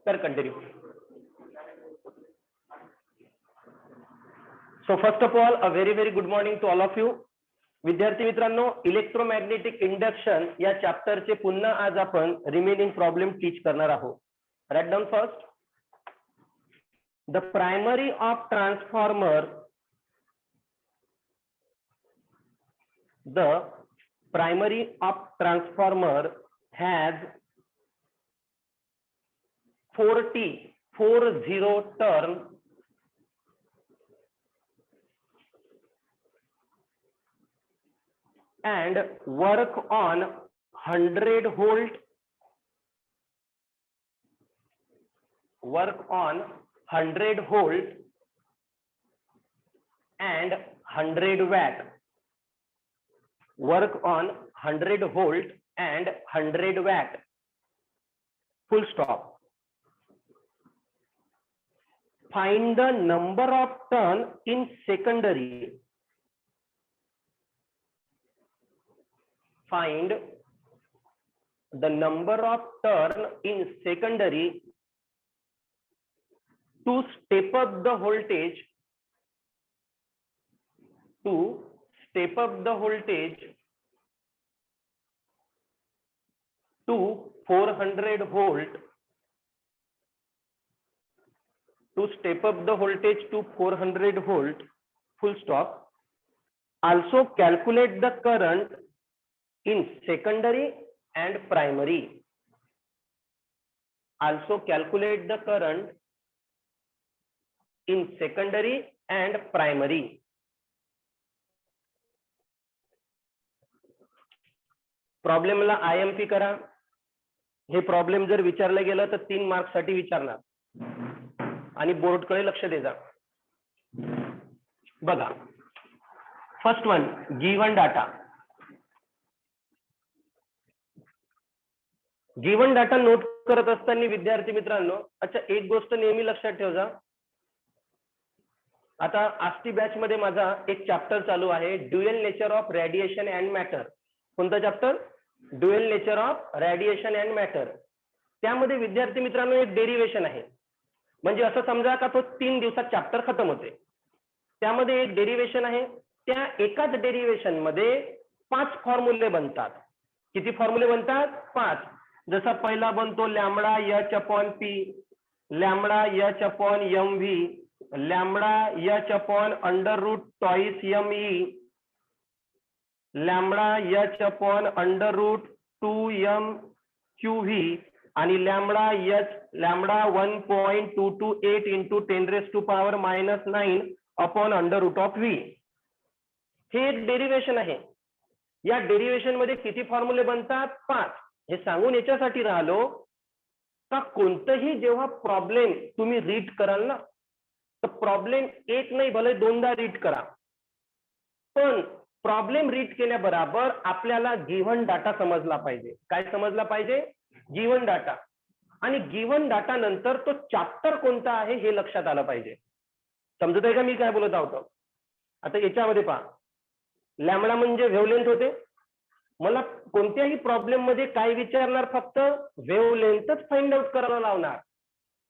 तर continue. So first of all a very good morning to all of you. विद्यार्थी मित्रांनो, electromagnetic induction या चॅप्टरचे पुन्हा आज आपण रिमेनिंग प्रॉब्लेम टीच करणार आहोत. Write down first. The primary of transformer, the primary of transformer has 40 turn and work on 100 volt, and 100 watt. Work on 100 volt and 100 watt. Full stop. Find the number of turn in secondary. Find the number of turn in secondary to step up the voltage. To step up the voltage to 400 volt. To step up the voltage to 400 volt. Full stop. Also calculate the current in secondary and primary. Also calculate the current in secondary and primary. प्रॉब्लेमला IMP करा. हे problem जर विचारलं गेलं तर 3 marks साठी विचारणार आणि बोर्डकडे लक्ष द्या. बघा, first one, given data. Given data note करत असताना विद्यार्थी मित्रांनो, अच्छा एक गोष्ट नेहमी लक्षात ठेवा. आता आस्टी बॅच मध्ये माझा एक चॅप्टर चालू आहे, dual nature of radiation and matter. कोणता chapter? Dual nature of radiation and matter. त्यामध्ये विद्यार्थी मित्रांनो एक डेरिवेशन आहे. म्हणजे असं समजा का तो 3 दिवसात चॅप्टर खतम होते. त्यामध्ये एक डेरिवेशन आहे. त्या एकाच डेरिवेशन मध्ये 5 फॉर्म्युले बनतात. किती फॉर्म्युले बनतात? 5. जसा पहिला बनतो lambda H upon P, lambda H upon M V, lambda H upon under root twice M E, lambda H upon under root 2m QV आणि lambda H lambda 1.228 into 10⁻⁹ upon under root of V. हे एक derivation आहे. या derivation मध्ये किती फॉर्म्युले बनतात? 5. हे सांगून याच्यासाठी राहिलो का कोणतंही जेव्हा प्रॉब्लेम तुम्ही रीड कराल ना, तर प्रॉब्लेम एक नाही भले 2दा रीड करा, पण प्रॉब्लेम रीड केल्याबरोबर आपल्याला गिव्हन डाटा समजला पाहिजे. काय समजला पाहिजे? Given data. आणि गिव्हन डाटा नंतर तो चॅप्टर कोणता आहे हे लक्षात आलं पाहिजे. समजत आहे का मी काय बोलत आहोत? आता याच्यामध्ये पहा, लॅम्बडा म्हणजे वेव्हलेंथ होते. मला कोणत्याही प्रॉब्लेम मध्ये काय विचारणार? फक्त वेव्हलेंथच फाइंड आउट करायला लावणार.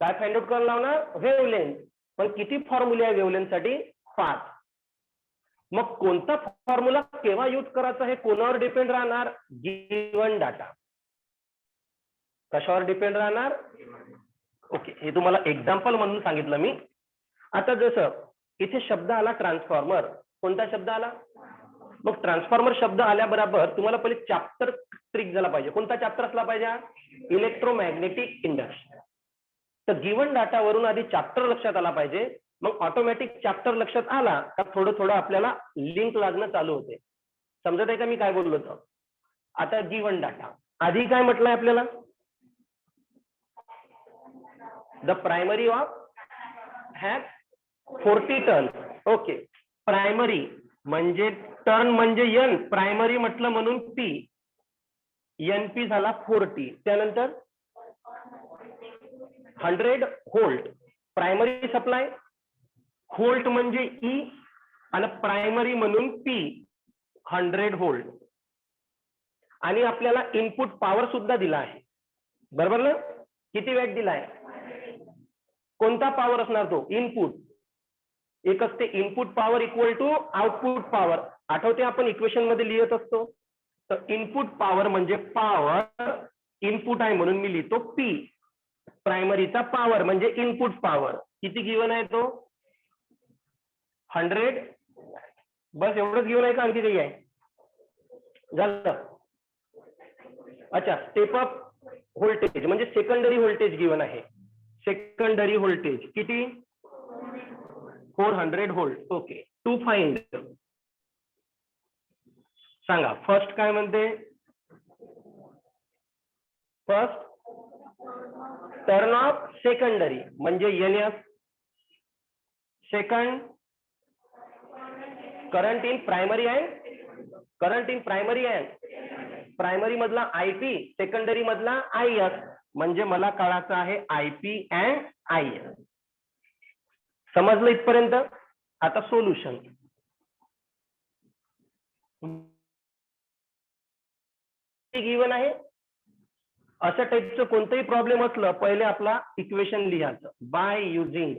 काय फाइंड आउट करायला लावणार? वेव्हलेंथ. पण किती फॉर्म्युले आहे वेव्हलेंथ साठी? 5. मग कोणता फॉर्म्युला केव्हा यूज करायचा हे कोणावर डिपेंड राहणार? Given data. कशावर डिपेंड राहणार? ओके, हे तुम्हाला एक्झाम्पल म्हणून सांगितलं मी. आता जसं इथे शब्द आला ट्रान्सफॉर्मर. कोणता शब्द आला? मग ट्रान्सफॉर्मर शब्द आल्याबरोबर तुम्हाला पहिले चॅप्टर ट्रिक झाला पाहिजे. कोणता चॅप्टर असला पाहिजे? Electromagnetic induction. तर गिव्हन डाटावरून आधी चॅप्टर लक्षात आला पाहिजे. मग ऑटोमॅटिक चॅप्टर लक्षात आला का थोडं आपल्याला लिंक लागणं चालू होते. समजत आहे का मी काय बोललो होतो? आता गिव्हन डाटा आधी काय म्हटलंय आपल्याला? The primary of has 40 turn. Okay, primary म्हणजे टर्न म्हणजे N, प्रायमरी म्हटलं म्हणून P, NP झाला 40. त्यानंतर 100 व्होल्ट प्रायमरी सप्लाय, व्होल्ट म्हणजे E आणि प्रायमरी म्हणून P 100 व्होल्ट. आणि आपल्याला इनपुट पॉवर सुद्धा दिला आहे. बरोबर ना? किती वॅट दिलाय? कोणता पॉवर असणार तो इनपुट. एक असते input power equal to output power. आठवते आपण इक्वेशन मध्ये लिहित असतो. तर इनपुट पॉवर म्हणजे पॉवर इनपुट आहे म्हणून मी लिहितो पी. प्रायमरीचा पॉवर म्हणजे इनपुट पॉवर किती गिवन आहे तो 100. बस एवढंच गिवन आहे का आणखी काही आहे झालं. अच्छा स्टेप अप व्होल्टेज म्हणजे सेकंडरी व्होल्टेज गिवन आहे. सेकंडरी व्होल्टेज किती 400 व्होल्ट. ओके टू फाइंड सांगा. फर्स्ट काय म्हणते फर्स्ट टर्न ऑफ सेकंडरी म्हणजे NS. Second current in primary and primary मधला आयपी सेकंडरी मधला आयएस म्हणजे मला कळायचं आहे आयपी अँड आयएस. समजलं इथपर्यंत. आता सोल्युशन गिवन आहे. अशा टाईपचं कोणतंही प्रॉब्लेम असलं पहिले आपला इक्वेशन लिहायचं by using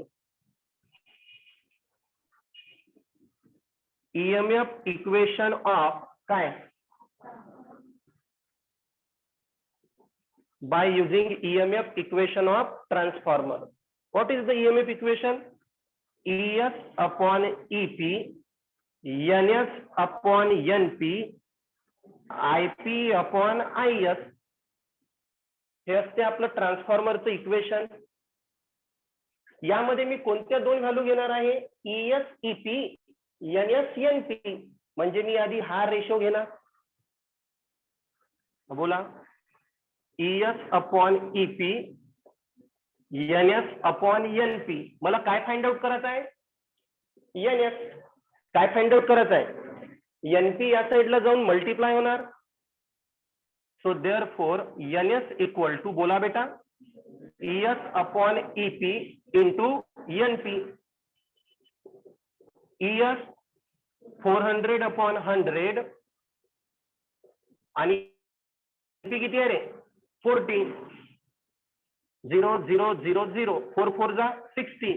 EMF equation of काय by using EMF equation of transformer. What is the EMF equation ES upon EP NS upon NP IP upon IS हे असते आपलं ट्रान्सफॉर्मरचं इक्वेशन. यामध्ये मी कोणत्या दोन व्हॅल्यू घेणार आहे ES EP NS NP म्हणजे मी आधी हा रेशो घेणार. बोला ES upon EP NS upon NP मला काय फाइंड आउट करायचं आहे NS. काय फाइंड आउट करायचं आहे NP या साईडला जाऊन मल्टिप्लाय होणार. So therefore NS equal to बोला बेटा ES upon EP into NP. ES 400 upon 100 आणि NP किती आहे रे 40. 0 0 0 0 4 4 जा 60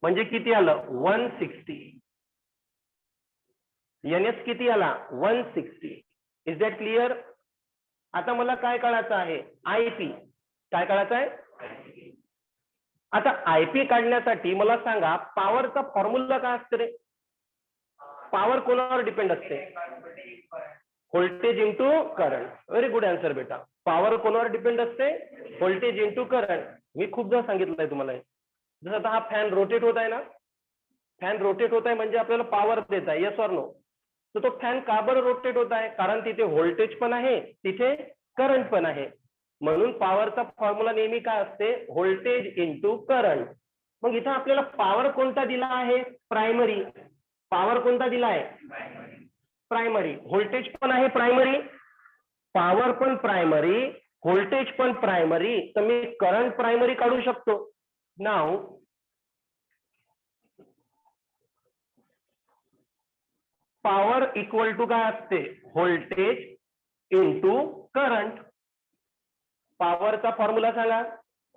म्हणजे किती आलं 160. NS किती आला 160. Is that clear. आता मला काय कळायचं आहे IP. काय कळायचं आहे आता IP काढण्यासाठी मला सांगा पॉवरचा फॉर्म्युला काय असते रे. पॉवर कोणावर डिपेंड असते voltage into current. Very good answer बेटा. पॉवर कोणावर डिपेंड असते व्होल्टेज इंटू करंट. मी खूपदा सांगितलंय तुम्हाला. जसं आता हा फॅन रोटेट होत आहे ना. फॅन रोटेट होत आहे म्हणजे आपल्याला पॉवर देत आहे येस ऑर नो. तर तो फॅन का बरं रोटेट होत आहे कारण तिथे व्होल्टेज पण आहे तिथे करंट पण आहे. म्हणून पॉवरचा फॉर्म्युला नेहमी काय असते व्होल्टेज इंटू करंट. मग इथं आपल्याला पॉवर कोणता दिला आहे प्रायमरी. पॉवर कोणता दिला आहे प्रायमरी. व्होल्टेज पण आहे प्रायमरी पॉवर पण प्रायमरी व्होल्टेज पण प्रायमरी. तर मी करंट प्रायमरी काढू शकतो. नाव पॉवर इक्वल टू काय असते व्होल्टेज इंटू करंट. पॉवरचा फॉर्म्युला सांगा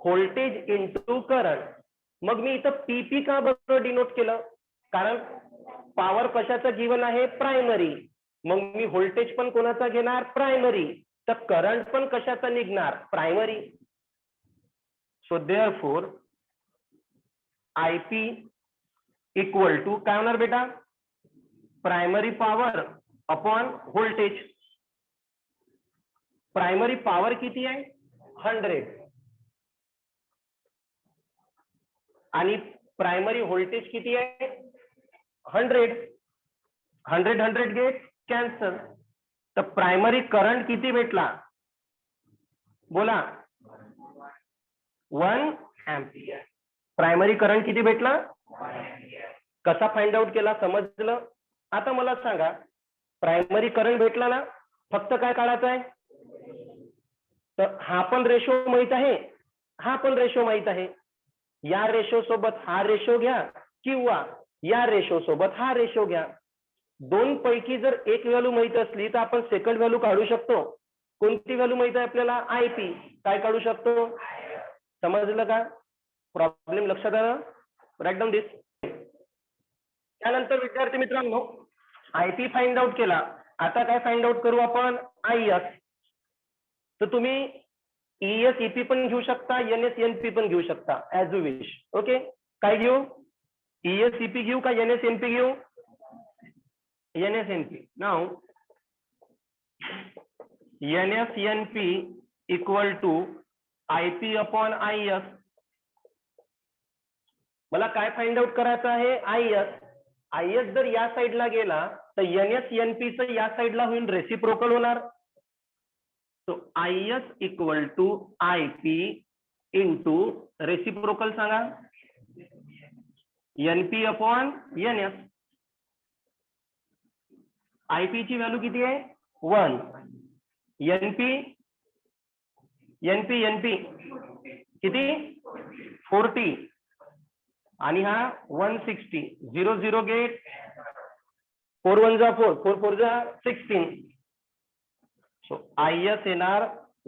व्होल्टेज इंटू करंट. मग मी इथं पीपी का बरोबर डिनोट केलं कारण पॉवर कशाचं गिवन आहे प्रायमरी. मग मी व्होल्टेज पण कोणाचा घेणार प्रायमरी. तर करंट पण कशाचा निघणार primary. So therefore IP equal to काय होणार बेटा primary power upon voltage. Primary power किती आहे 100 आणि प्रायमरी व्होल्टेज किती आहे 100. 100 100 गेट कॅन्सल. तर प्रायमरी करंट किती भेटला बोला 1 एम्पियर. प्रायमरी करंट किती भेटला कसा फाइंड आउट केला समजलं. आता मला सांगा प्रायमरी करंट भेटला ना फक्त काय काढायचं आहे. तर हा पण रेशो माहित आहे हा पण रेशो माहित आहे. या रेशो सोबत हा रेशो घ्या किंवा या रेशो सोबत हा रेशो घ्या. दोन पैकी जर एक व्हॅल्यू माहित असली तर आपण सेकंड व्हॅल्यू काढू शकतो. कोणती व्हॅल्यू माहित आहे आपल्याला IP. काय काढू शकतो समजलं का. प्रॉब्लेम लक्षात आलं? राईट डाऊन दिस. त्यानंतर विद्यार्थी मित्रांनो आयपी फाइंड आउट केला. आता काय फाइंड आउट करू आपण? आयएस. तर तुम्ही ईएस ईपी पण घेऊ शकता, एनएस एनपी पण घेऊ शकता, ऍज यू विश. ओके, काय घेऊ? ईएस ईपी घेऊ का एनएस एनपी घेऊ? NS NP. Now NS NP equal to IP upon IS. मला काय फाइंड आउट करायचं आहे? आयएस. आयएस जर या साईडला गेला तर एनएस एनपीचं या साईडला होईल, रेसिप्रोकल होणार. So IS equal to IP into reciprocal सांगा एनपी अपॉन एनएस. आयपी ची व्हॅल्यू किती आहे? 1. एनपी एनपी एनपी किती? 40 आणि हा 160. 0 0 गेट. 4 1 जा 4, 4 4 जा 16. सो आयएस येणार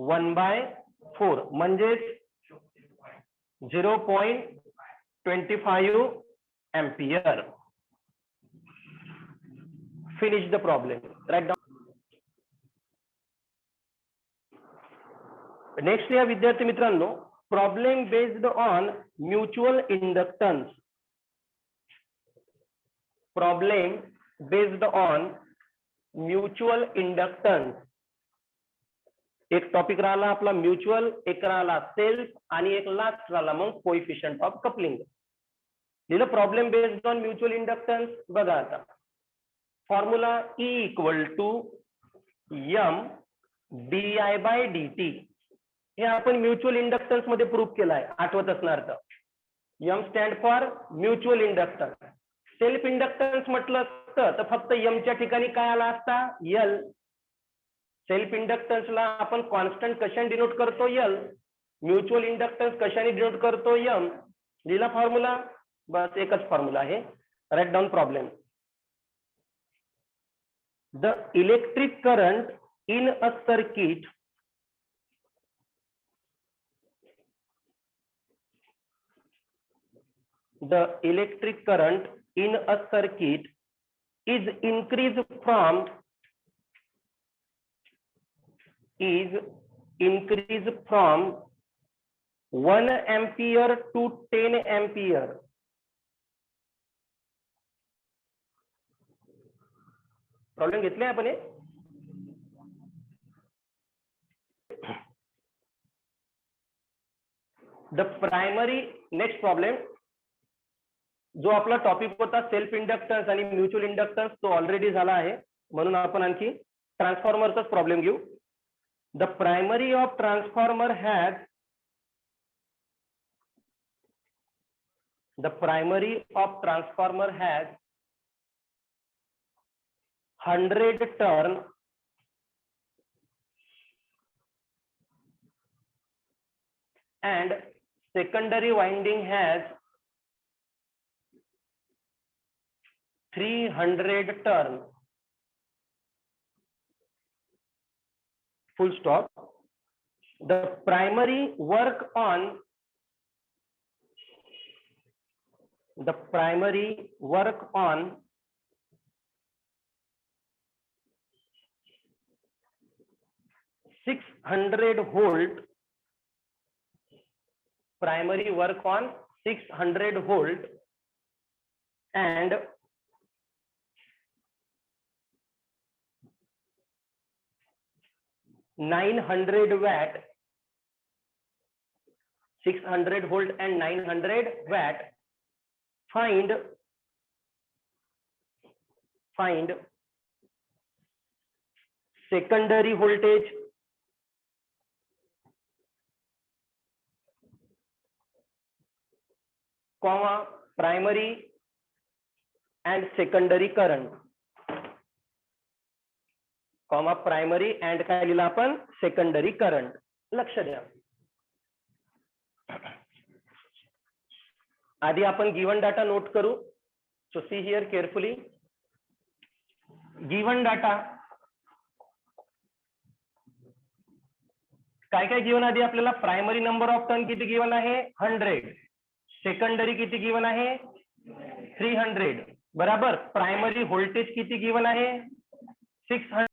1/4 म्हणजेच 0.25 ampere. Finish the problem. Write down. Next या विद्यार्थी मित्रांनो problem based on mutual inductance. Problem based on mutual inductance. एक टॉपिक राहिला आपला म्युच्युअल, एक राहिला सेल्फ आणि एक लास्ट राहिला मग कोएफिशियंट ऑफ कपलिंग. दिलं problem based on mutual inductance. बघा आता formula E equal to M D I by D T. हे आपण म्युच्युअल इंडक्टन्स मध्ये प्रूव्ह केलाय, आठवत असणार तर. M stand for mutual inductance. Self inductance म्हटलं असतं तर फक्त एमच्या ठिकाणी काय आला असता? एल. सेल्फ इंडक्टन्सला आपण कॉन्स्टंट कशाने डिनोट करतो? एल. म्युच्युअल इंडक्टन्स कशाने डिनोट करतो? एम. लिहिला फॉर्म्युला? बस एकच फॉर्म्युला आहे. Write down problem. The electric current in a circuit the electric current in a circuit is increased from 1 ampere to 10 ampere. Problem घेतले आपण. The primary. नेक्स्ट प्रॉब्लेम जो आपला टॉपिक होता सेल्फ इंडक्टन्स आणि mutual inductance तो already झाला आहे, म्हणून आपण आणखी ट्रान्सफॉर्मरचाच प्रॉब्लेम घेऊ. The primary of transformer has 100 turn and secondary winding has 300 turn. Full stop. The primary work on 600 volt. Primary work on 600 volt and 900 watt. 600 volt and 900 watt. Find secondary voltage, comma primary and secondary current, comma primary and काय लिहिलं आपण? secondary current. लक्ष द्या. आधी आपण given data note करू. So see here carefully. Given data काय काय गिवन? आधी आपल्याला प्रायमरी नंबर ऑफ टर्न किती गिवन आहे? 100. सेकंडरी किती गिवन आहे 300 बराबर. प्रायमरी व्होल्टेज किती गिवन आहे 600.